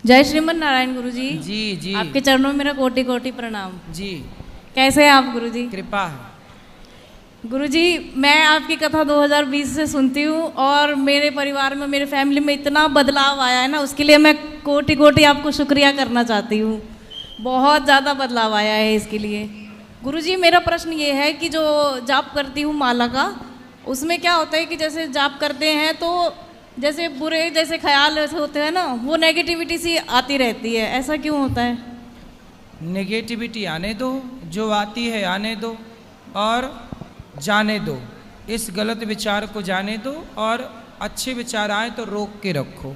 जय श्रीमन नारायण गुरु जी। जी जी। आपके चरणों में मेरा कोटि कोटि प्रणाम। जी। कैसे हैं आप गुरु जी? कृपा है। गुरु जी, मैं आपकी कथा 2020 से सुनती हूँ और मेरे परिवार में, मेरे फैमिली में इतना बदलाव आया है ना, उसके लिए मैं कोटि कोटि आपको शुक्रिया करना चाहती हूँ। बहुत ज़्यादा बदलाव आया है इसके लिए। गुरु जी, मेरा प्रश्न ये है कि जो जाप करती हूँ माला का, उसमें क्या होता है कि जैसे जाप करते हैं तो जैसे बुरे जैसे ख्याल ऐसे होते हैं ना, वो नेगेटिविटी सी आती रहती है, ऐसा क्यों होता है? नेगेटिविटी आने दो, जो आती है आने दो और जाने दो। इस गलत विचार को जाने दो और अच्छे विचार आए तो रोक के रखो।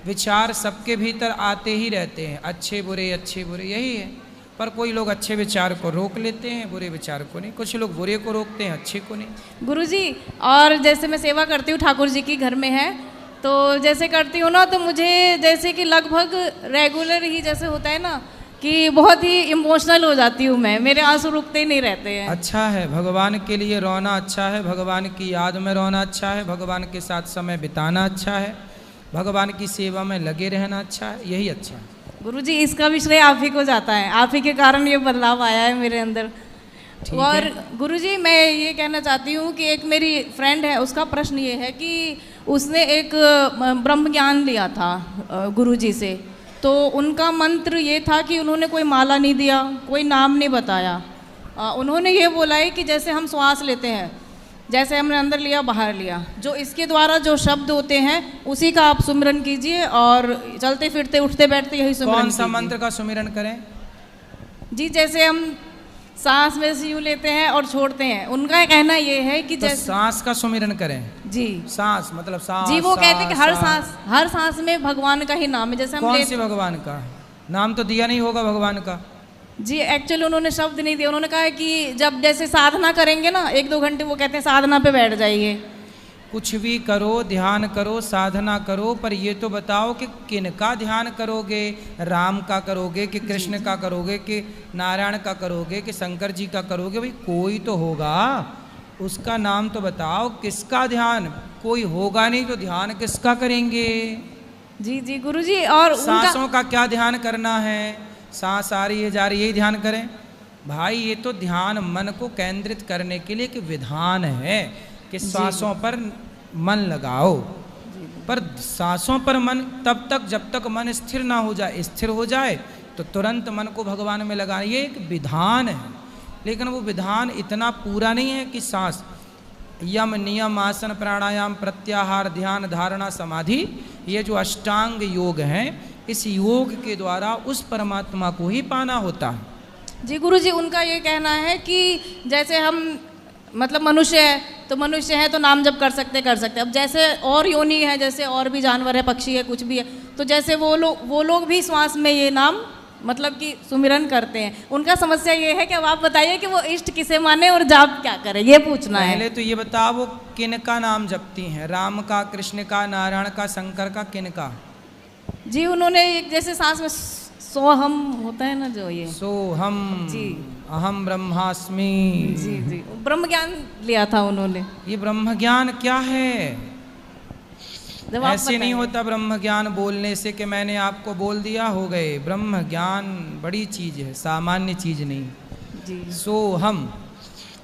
विचार सबके भीतर आते ही रहते हैं, अच्छे बुरे यही है। पर कोई लोग अच्छे विचार को रोक लेते हैं, बुरे विचार को नहीं। कुछ लोग बुरे को रोकते हैं, अच्छे को नहीं। गुरुजी, और जैसे मैं सेवा करती हूँ, ठाकुर जी की घर में है, तो जैसे करती हूँ ना, तो मुझे जैसे कि लगभग रेगुलर ही जैसे होता है ना कि बहुत ही इमोशनल हो जाती हूँ मैं, मेरे आंसू रुकते ही नहीं रहते हैं। अच्छा है, भगवान के लिए रोना अच्छा है, भगवान की याद में रोना अच्छा है, भगवान के साथ समय बिताना अच्छा है, भगवान की सेवा में लगे रहना अच्छा है, यही अच्छा है। गुरुजी, इसका भी श्रेय आप ही को जाता है, आप ही के कारण ये बदलाव आया है मेरे अंदर। और गुरुजी, मैं ये कहना चाहती हूँ कि एक मेरी फ्रेंड है, उसका प्रश्न ये है कि उसने एक ब्रह्म ज्ञान लिया था गुरुजी से, तो उनका मंत्र ये था कि उन्होंने कोई माला नहीं दिया, कोई नाम नहीं बताया। उन्होंने ये बोला है कि जैसे हम श्वास लेते हैं, जैसे हमने अंदर लिया बाहर लिया, जो इसके द्वारा जो शब्द होते हैं उसी का आप सुमिरन कीजिए और चलते फिरते उठते बैठते यही सुमिरन। कौन सा मंत्र का सुमिरन करें? जी, जैसे हम सांस में से यूँ लेते हैं और छोड़ते हैं, उनका कहना ये है कि तो सांस का सुमिरन करें। जी, सांस मतलब सांस। जी, वो कहते हैं कि हर सांस में भगवान का ही नाम है। जैसे हम कौन से भगवान का नाम? तो दिया नहीं होगा भगवान का। जी, एक्चुअली उन्होंने शब्द नहीं दिया। उन्होंने कहा है कि जब जैसे साधना करेंगे ना 1-2 घंटे, वो कहते हैं साधना पे बैठ जाइए। कुछ भी करो, ध्यान करो, साधना करो, पर ये तो बताओ कि किनका ध्यान करोगे? राम का करोगे कि कृष्ण का करोगे कि नारायण का करोगे कि शंकर जी का करोगे? भाई कोई तो होगा, उसका नाम तो बताओ। किसका ध्यान? कोई होगा नहीं तो ध्यान किसका करेंगे? जी जी गुरुजी, और सांसों का क्या ध्यान करना है? सांस आ रही है जा रही, यही ध्यान करें भाई। ये तो ध्यान मन को केंद्रित करने के लिए कि विधान है कि सांसों पर मन लगाओ, पर सांसों पर मन तब तक जब तक मन स्थिर ना हो जाए। स्थिर हो जाए तो तुरंत मन को भगवान में लगाना, ये एक विधान है। लेकिन वो विधान इतना पूरा नहीं है कि सांस, यम नियम आसन प्राणायाम प्रत्याहार ध्यान धारणा समाधि, ये जो अष्टांग योग हैं, इस योग के द्वारा उस परमात्मा को ही पाना होता है। जी गुरुजी, उनका ये कहना है कि जैसे हम मतलब मनुष्य है तो मनुष्य है तो नाम जप कर सकते। अब जैसे और योनि है, जैसे और भी जानवर है, पक्षी है, कुछ भी है, तो जैसे वो लोग भी श्वास में ये नाम मतलब कि सुमिरन करते हैं। उनका समस्या ये है कि अब आप बताइए कि वो इष्ट किसे माने और जाप क्या करे, ये पूछना है। पहले तो ये बताओ वो किनका नाम जपती हैं? राम का, कृष्ण का, नारायण का, शंकर का, किनका? जी, उन्होंने जैसे सांस में सोहम होता है ना, जो ये सोहम, जी, अहम ब्रह्मास्मि। जी जी, ब्रह्म ज्ञान लिया था उन्होंने। ये ब्रह्म ज्ञान क्या है? ऐसे नहीं होता ब्रह्म ज्ञान बोलने से कि मैंने आपको बोल दिया हो गए। ब्रह्म ज्ञान बड़ी चीज है, सामान्य चीज नहीं। जी, सोहम,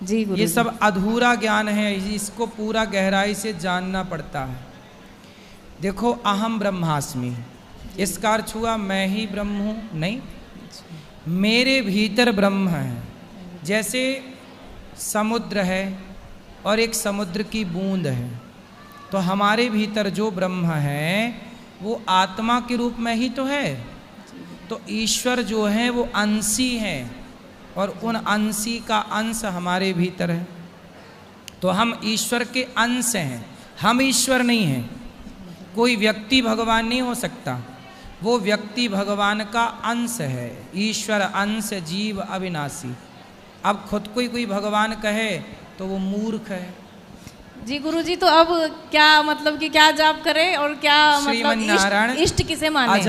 जी गुरु, ये सब अधूरा ज्ञान है, इसको पूरा गहराई से जानना पड़ता है। देखो, अहम ब्रह्मास्मि, इसका अर्थ हुआ मैं ही ब्रह्म हूँ? नहीं, मेरे भीतर ब्रह्म है। जैसे समुद्र है और एक समुद्र की बूंद है, तो हमारे भीतर जो ब्रह्म है वो आत्मा के रूप में ही तो है। तो ईश्वर जो है वो अंशी है और उन अंशी का अंश हमारे भीतर है। तो हम ईश्वर के अंश हैं, हम ईश्वर नहीं हैं। कोई व्यक्ति भगवान नहीं हो सकता, वो व्यक्ति भगवान का अंश है। ईश्वर अंश जीव अविनाशी। अब खुद को ही कोई भगवान कहे तो वो मूर्ख है। जी गुरुजी, तो अब क्या मतलब कि क्या जाप करें और क्या मतलब इष्ट किसे माने?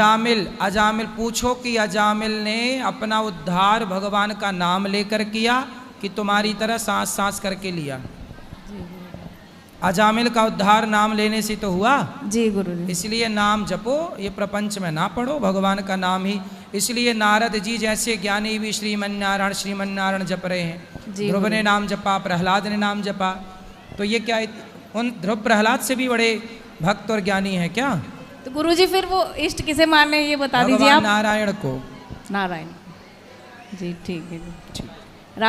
अजामिल पूछो कि अजामिल ने अपना उद्धार भगवान का नाम लेकर किया कि तुम्हारी तरह सांस सांस करके लिया? अजामिल का उद्धार नाम लेने से तो हुआ। जी गुरुजी। इसलिए नाम जपो, ये प्रपंच में ना पढ़ो, भगवान का नाम ही। इसलिए नारद जी जैसे ज्ञानी भी श्रीमन्नारायण जप रहे हैं। ध्रुव ने नाम जपा, प्रहलाद ने नाम जपा, तो ये क्या उन ध्रुव प्रहलाद से भी बड़े भक्त और ज्ञानी हैं क्या? तो गुरुजी फिर वो इष्ट किसे माने ये बता दीजिए भगवान आप। नारायण को। नारायण। जी ठीक है। ठीक।